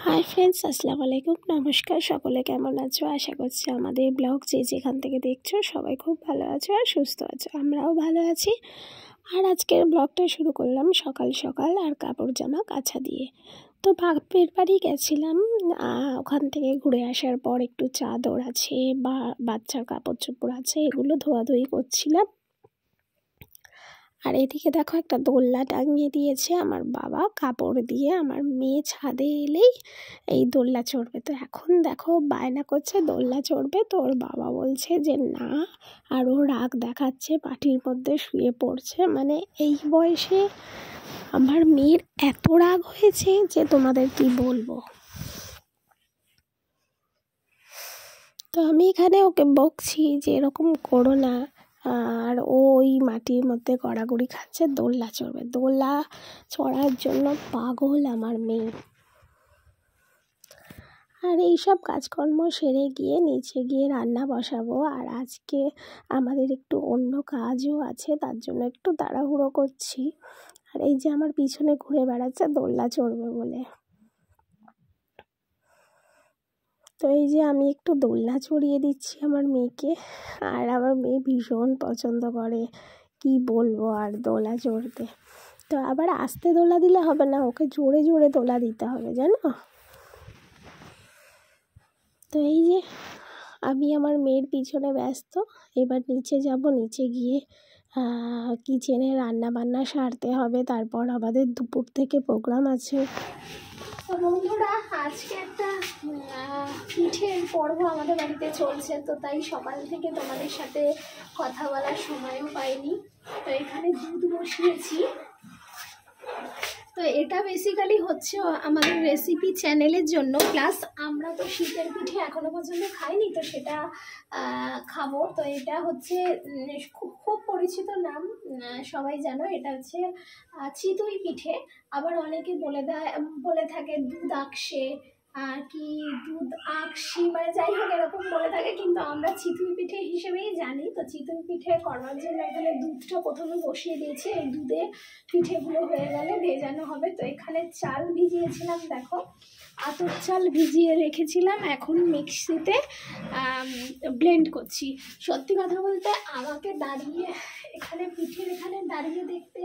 Hi friends, আসসালামু আলাইকুম। নমস্কার, সকলে কেমন আছো? আশা করছি আমাদের ব্লগ যে যেখান থেকে দেখছো সবাই খুব ভালো আছো আর সুস্থ আছো। আমরাও ভালো আছি। আর আজকের ব্লগটা শুরু করলাম সকাল সকাল আর কাপড় জামা কাচা দিয়ে। তো বাপের বাড়ি গেছিলাম, ওখান থেকে ঘুরে আসার পর একটু চাদর আছে বা বাচ্চার কাপড় চোপড় আছে, এগুলো ধোয়াধুয়ি করছিলাম। আর এদিকে দেখো একটা দোলনা টাঙিয়ে দিয়েছে আমার বাবা কাপড় দিয়ে। আমার মেয়ে ছাদে এলেই এই দোলনা চড়বে। তো এখন দেখো বায়না করছে দোলনা চড়বে, তো ওর বাবা বলছে যে না, আর ও রাগ দেখাচ্ছে, পাটির মধ্যে শুয়ে পড়ছে। মানে এই বয়সে আমার মেয়ের এত রাগ হয়েছে যে তোমাদের কি বলবো। তো আমি এখানে ওকে বকছি যে এরকম করো না, আর ওই মাটির মধ্যে গড়াগড়ি খাচ্ছে, দোলনা চড়বে। দোলনা চড়ার জন্য পাগল আমার মেয়ে। আর এইসব কাজকর্ম সেরে গিয়ে নিচে গিয়ে রান্না বসাবো। আর আজকে আমাদের একটু অন্য কাজও আছে, তার জন্য একটু তাড়াহুড়ো করছি। আর এই যে আমার পিছনে ঘুরে বেড়াচ্ছে দোলনা চড়বে বলে। তো এই যে আমি একটু দোলনা চড়িয়ে দিচ্ছি আমার মেয়েকে। আর আমার মেয়ে ভীষণ পছন্দ করে, কি বলবো, আর দোলা চড়তে। তো আবার আস্তে দোলা দিলে হবে না, ওকে জোরে জোরে দোলা দিতে হবে, জানো। তো এই যে আমি আমার মেয়ের পিছনে ব্যস্ত। এবার নিচে যাব, নিচে গিয়ে কিচেনে রান্না বান্না সারতে হবে। তারপর আমাদের দুপুর থেকে প্রোগ্রাম আছে। তো বন্ধুরা, আজকে একটা পিঠের পর্ব আমাদের বাড়িতে চলছে, তো তাই সকাল থেকে তোমাদের সাথে কথা বলার সময়ও পাইনি। তো এখানে দুধ বসিয়েছি। তো এটা বেসিক্যালি হচ্ছে আমাদের রেসিপি চ্যানেলের জন্য, প্লাস আমরা তো শীতের পিঠে এখনো পর্যন্ত খাইনি, তো সেটা খাবো। তো এটা হচ্ছে খুব পরিচিত নাম, সবাই জানো, এটা হচ্ছে চিতই পিঠে। আবার অনেকে বলে থাকে দুধ আকশে, কি দুধ আকশি, মানে যাই হোক এরকম বলে থাকে, কিন্তু আমরা চিতই পিঠে হিসেবেই জানি। তো চিতই পিঠে করার জন্য এখানে দুধটা প্রথমে বসিয়ে দিয়েছি। এই দুধে পিঠেগুলো হয়ে গেলে ভেজানো হবে। তো এখানে চাল ভিজিয়েছিলাম, দেখো আতপ চাল ভিজিয়ে রেখেছিলাম, এখন মিক্সিতে ব্লেন্ড করছি। সত্যি কথা বলতে আমাকে দাঁড়িয়ে এখানে দাঁড়িয়ে দেখতে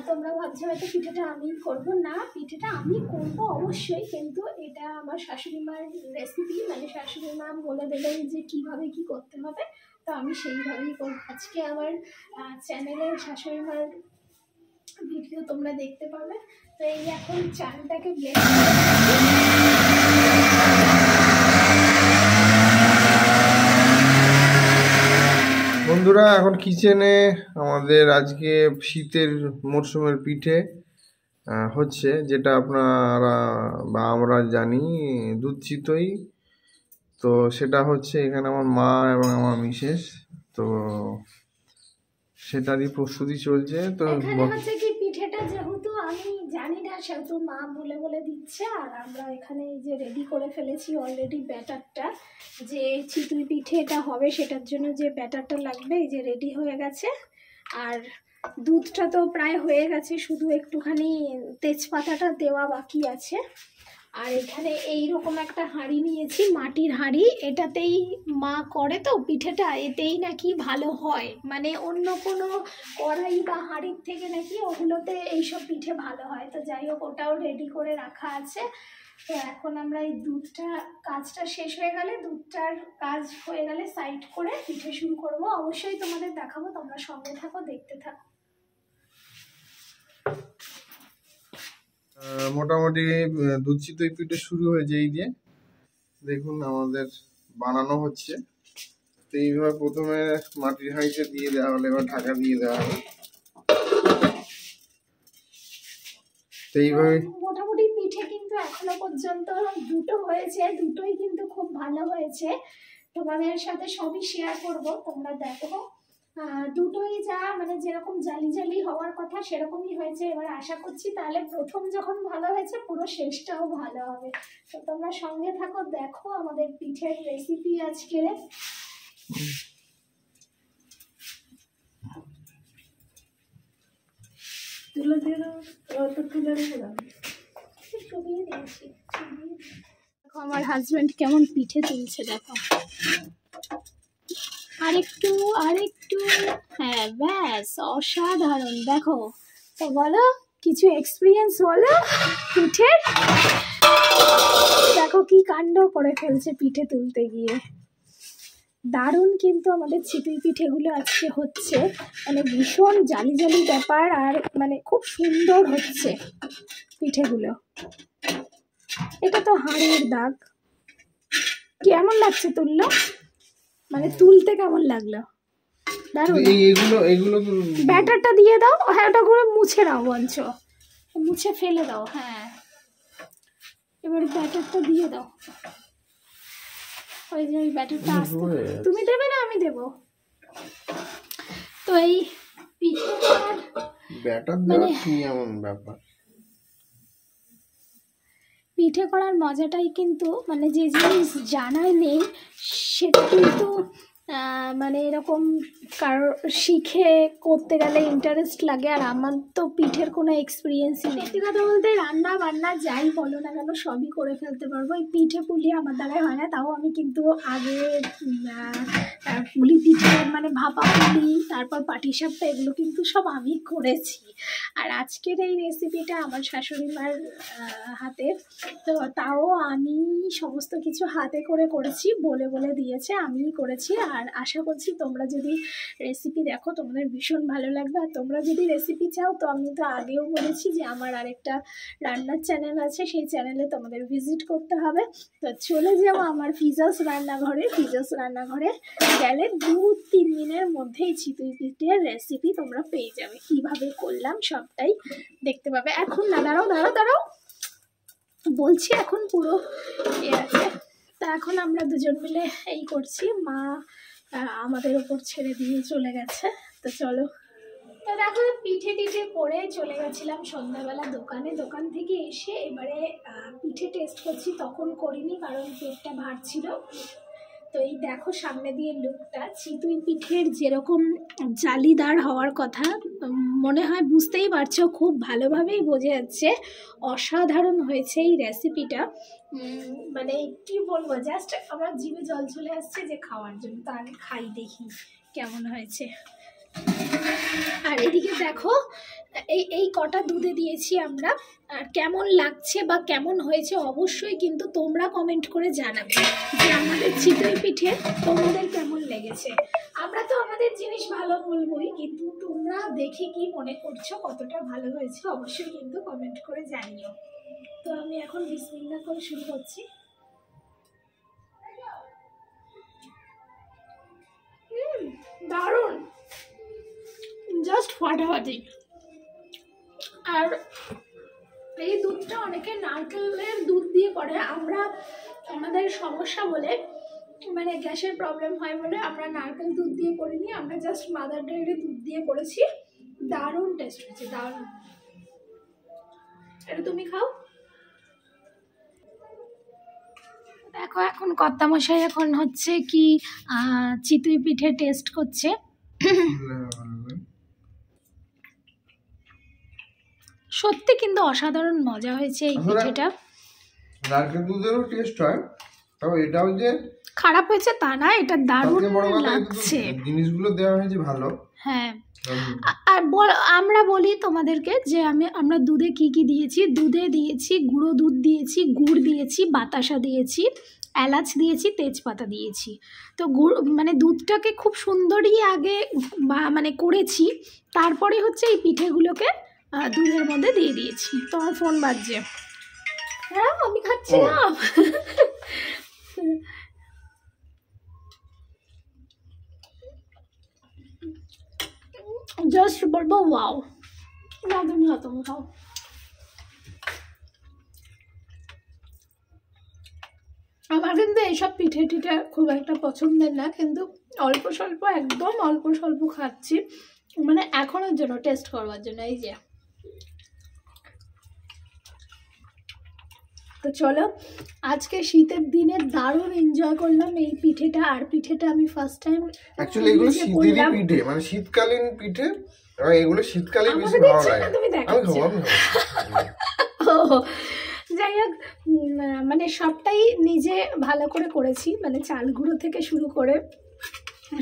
তোমরা ভাবছো হয়তো পিঠেটা আমি করব না, পিঠেটা আমি করব অবশ্যই, কিন্তু এটা আমার শাশুড়ি মার রেসিপি, মানে শাশুড়ি মা বলে দেবেন যে কিভাবে কি করতে হবে, তো আমি সেইভাবেই করব। আজকে আমার চ্যানেলে শাশুড়ি মার ভিডিও তোমরা দেখতে পাবে। তো এই এখন চালটাকে ব্লেন্ড বন্ধুরা, এখন কিচেনে আমাদের আজকে শীতের মরশুমের পিঠে হচ্ছে, যেটা আপনারা বা আমরা জানি দুধ চিতই। তো সেটা হচ্ছে এখানে আমার মা এবং আমার মিসেস, তো সেটারই প্রস্তুতি চলছে। তো হচ্ছে কি, পিঠেটা যেহেতু আমি জানি না সেহেতু মা বলে বলে দিচ্ছে। আর আমরা এখানে এই যে রেডি করে ফেলেছি অলরেডি ব্যাটারটা, যে চিতই পিঠেটা হবে সেটার জন্য যে ব্যাটারটা লাগবে, এই যে রেডি হয়ে গেছে। আর দুধটা তো প্রায় হয়ে গেছে, শুধু একটুখানি তেজপাতাটা দেওয়া বাকি আছে। আর এখানে এইরকম একটা হাঁড়ি নিয়েছি, মাটির হাঁড়ি, এটাতেই মা করে তো পিঠেটা, এতেই নাকি ভালো হয়, মানে অন্য কোনো কড়াই বা হাঁড়ির থেকে নাকি ওগুলোতে এইসব পিঠে ভালো হয়। তো যাই হোক, ওটাও রেডি করে রাখা আছে। তো এখন আমরা এই কাজটা শেষ হয়ে গেলে, দুধটার কাজ হয়ে গেলে সাইড করে পিঠে শুরু করব। অবশ্যই তোমাদের দেখাবো, তোমরা সঙ্গে থাকো, দেখতে থাকো। মোটামুটি দুধ চিতই পিঠে শুরু হয়েছে। এই যে দেখুন আমাদের বানানো হচ্ছে। তো এইভাবে প্রথমে মাটির হাঁড়িতে দিয়ে দেওয়া হলে এবার ঢাকা দিয়ে দেওয়া হবে। তো এইভাবে মোটামুটি পিঠে কিন্তু এখনো পর্যন্ত দুটো হয়েছে, দুটোই কিন্তু খুব ভালো হয়েছে। তোমাদের সাথে সবই শেয়ার করব, তোমরা দেখো। দুটোই যা মানে যেরকম জালি জালি হওয়ার কথা সেরকমই হয়েছে। এবার আশা করছি তাহলে প্রথম যখন ভালো হয়েছে পুরো শেষটাও ভালো হবে। তো তোমরা সঙ্গে থাকো, দেখো আমাদের পিঠের রেসিপি আজকে। তুলে দিয়েছি দেখো আমার হাজবেন্ড কেমন পিঠে তুলছে, দেখো আরেকটু আরেকটু, হ্যাঁ ব্যাস, অসাধারণ। দেখো তো বলো কিছু এক্সপিরিয়েন্স বলো পিঠের। দেখো কি কাণ্ড করে ফেলছে পিঠে তুলতে গিয়ে। দারুণ কিন্তু আমাদের চিতই পিঠেগুলো আজকে হচ্ছে, মানে ভীষণ জালি জালি ব্যাপার, আর মানে খুব সুন্দর হচ্ছে পিঠেগুলো। এটা তো হাড়ের দাগ। কেমন লাগছে তুললো, মানে তুলতে কেমন লাগলো? দারুণ। এগুলো ব্যাটারটা দিয়ে দাও, হ্যাঁ ওটা করে মুছে নাও, বঞ্চ মুছে ফেলে দাও। হ্যাঁ এবার ব্যাটারটা দিয়ে দাও। ওই যে ওই ব্যাটারটা আসতে, তুমি দেবে না আমি দেব? তো এই পিঠে ব্যাটার দেওয়া কি এমন ব্যাপার? পিঠে করার মজাটাই কিন্তু, মানে যে জিনিস জানাই নেই সেটা কিন্তু মানে এরকম কারো শিখে করতে গেলে ইন্টারেস্ট লাগে। আর আমার তো পিঠের কোনো এক্সপিরিয়েন্সই নেই। সত্যি কথা বলতে রান্না বান্না যাই বলো না কেন সবই করে ফেলতে পারবো। এই পিঠে পুলি আমার দ্বারাই হয় না, তাও আমি কিন্তু আগে পুলি পিঠে মানে ভাপা পুলি, তারপর পাটিসাপটা, এগুলো কিন্তু সব আমি করেছি। আর আজকের এই রেসিপিটা আমার শাশুড়ি মার হাতের, তো তাও আমি সমস্ত কিছু হাতে করে করেছি, বলে বলে দিয়েছে, আমিই করেছি। আর আশা করছি তোমরা যদি রেসিপি দেখো তোমাদের ভীষণ ভালো লাগবে। আর তোমরা যদি রেসিপি চাও তো আমি তো আগেও বলেছি যে আমার আরেকটা রান্নার চ্যানেল আছে, সেই চ্যানেলে তোমাদের ভিজিট করতে হবে। তো চলে যাও আমার ফিজাস রান্নাঘরে। ফিজাস রান্নাঘরে গেলে 2-3 দিনের মধ্যেই চিতই পিঠের রেসিপি তোমরা পেয়ে যাবে, কিভাবে করলাম সবটাই দেখতে পাবে। এখন না, দাঁড়াও দাঁড়াও দাঁড়াও বলছি, এখন পুরো আছে। তা এখন আমরা দুজন মিলে এই করছি, মা আমাদের ওপর ছেড়ে দিয়ে চলে গেছে। তো চলো, তো দেখো পিঠে টিঠে করে চলে গেছিলাম সন্ধ্যাবেলা দোকানে। দোকান থেকে এসে এবারে পিঠে টেস্ট করছি, তখন করিনি কারণ পেটটা ভার ছিল। তো এই দেখো সামনে দিয়ে লুকটা, চিতই পিঠের যেরকম জালিদার হওয়ার কথা মনে হয়, বুঝতেই পারছো, খুব ভালোভাবেই বোঝা যাচ্ছে। অসাধারণ হয়েছে এই রেসিপিটা, মানে কি বলবো, জাস্ট আমার জিভে জল চলে আসছে যে খাওয়ার জন্য। তো আমি খাই, দেখি কেমন হয়েছে। আর এদিকে দেখো এই কটা দুধে দিয়েছি আমরা, আর কেমন লাগছে বা কেমন হয়েছে অবশ্যই কিন্তু তোমরা কমেন্ট করে জানাবে যে আমাদের চিতই পিঠে তোমাদের কেমন লেগেছে। আমরা তো আমাদের জিনিস ভালো বলবোই, কিন্তু তোমরা দেখে কি মনে করছো, কতটা ভালো হয়েছে অবশ্যই কিন্তু কমেন্ট করে জানিও। তো আমি এখন বিসমিল্লাহ করে শুরু করছি। দারুণ, জাস্ট ফাটাফাটি। আর এই দুধটা অনেকে নারকেলের দুধ দিয়ে করে, আমরা আমাদের সমস্যা বলে, মানে গ্যাসের প্রবলেম হয় বলে আমরা নারকেল দুধ দিয়ে করিনি, আমরা জাস্ট মাদার ডেয়ারি দুধ দিয়ে করেছি। দারুণ টেস্ট হয়েছে, দারুণ। এটা তুমি খাও। দেখো এখন কর্তামশাই এখন হচ্ছে কি চিতই পিঠে টেস্ট করছে। সত্যি কিন্তু অসাধারণ মজা হয়েছে এই পিঠেটা। নারকেল দুধেরও টেস্ট হয়, তবে এটাও যে খারাপ হয়েছে তা না, এটা দারুণ লাগছে। জিনিসগুলো দেওয়া হয়েছে ভালো। হ্যাঁ, আর আমরা বলি তোমাদেরকে যে আমরা দুধে কি কি দিয়েছি। দুধে দিয়েছি গুঁড়ো দুধ দিয়েছি, গুড় দিয়েছি, বাতাসা দিয়েছি, এলাচ দিয়েছি, তেজপাতা দিয়েছি। তো গুড় মানে দুধটাকে খুব সুন্দরই আগে মানে করেছি, তারপরে হচ্ছে এই পিঠেগুলোকে দুধের মধ্যে দিয়ে দিয়েছি। তোমার ফোন বাজছে। হ্যাঁ আমি খাচ্ছি না। জাস্ট বলবো ওয়াও, তুমি খাও। আমার কিন্তু এইসব পিঠে টিঠে খুব একটা পছন্দের না, কিন্তু অল্প স্বল্প, একদম অল্প স্বল্প খাচ্ছি, মানে এখনের জন্য, টেস্ট করবার জন্য। এই যে, তো চলো আজকে শীতের দিনে দারুণ এনজয় করলাম এই পিঠেটা। আর পিঠেটা আমি ফার্স্ট টাইম, অ্যাকচুয়ালি এগুলো শীতেরই পিঠে, মানে শীতকালীন পিঠে, আর এগুলো শীতকালে বেশি ভালো লাগে। তুমি দেখো, যাই হোক, মানে সবটাই নিজে ভালো করে করেছি, মানে চাল গুঁড়ো থেকে শুরু করে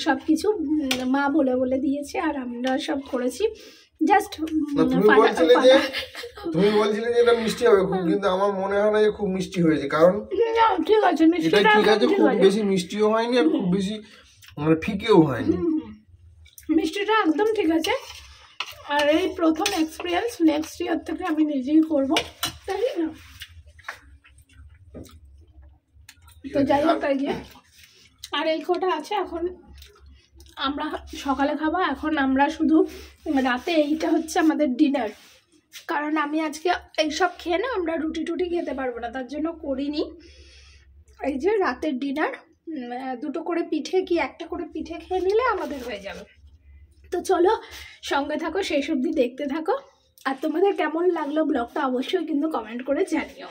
সব কিছু মা বলে বলে দিয়েছে আর আমরা সব করেছি। জাস্ট তুমি বলছিলে যে এটা মিষ্টি হবে খুব, কিন্তু আমার মনে হয় না যে খুব মিষ্টি হয়েছে, কারণ ঠিক আছে এটা ঠিক আছে, খুব বেশি মিষ্টিও হয়নি আর খুব বেশি মানে ফিকেও হয়নি, মিষ্টিটা একদম ঠিক আছে। আর এই প্রথম এক্সপিরিয়েন্স, নেক্সট ইয়ার থেকে আমি নিজেই করবো, তাই না? তো যাই হোক, তাই যে আর এই কটা আছে, এখন আমরা সকালে খাবো, এখন আমরা শুধু রাতে এইটা হচ্ছে আমাদের ডিনার, কারণ আমি আজকে এইসব খেয়ে না আমরা রুটি টুটি খেতে পারবো না, তার জন্য করিনি। এই যে রাতের ডিনার, 2টো করে পিঠে কি 1টা করে পিঠে খেয়ে নিলে আমাদের হয়ে যাবে। তো চলো সঙ্গে থাকো, শেষ অবধি দেখতে থাকো, আর তোমাদের কেমন লাগলো ব্লগটা অবশ্যই কিন্তু কমেন্ট করে জানিও।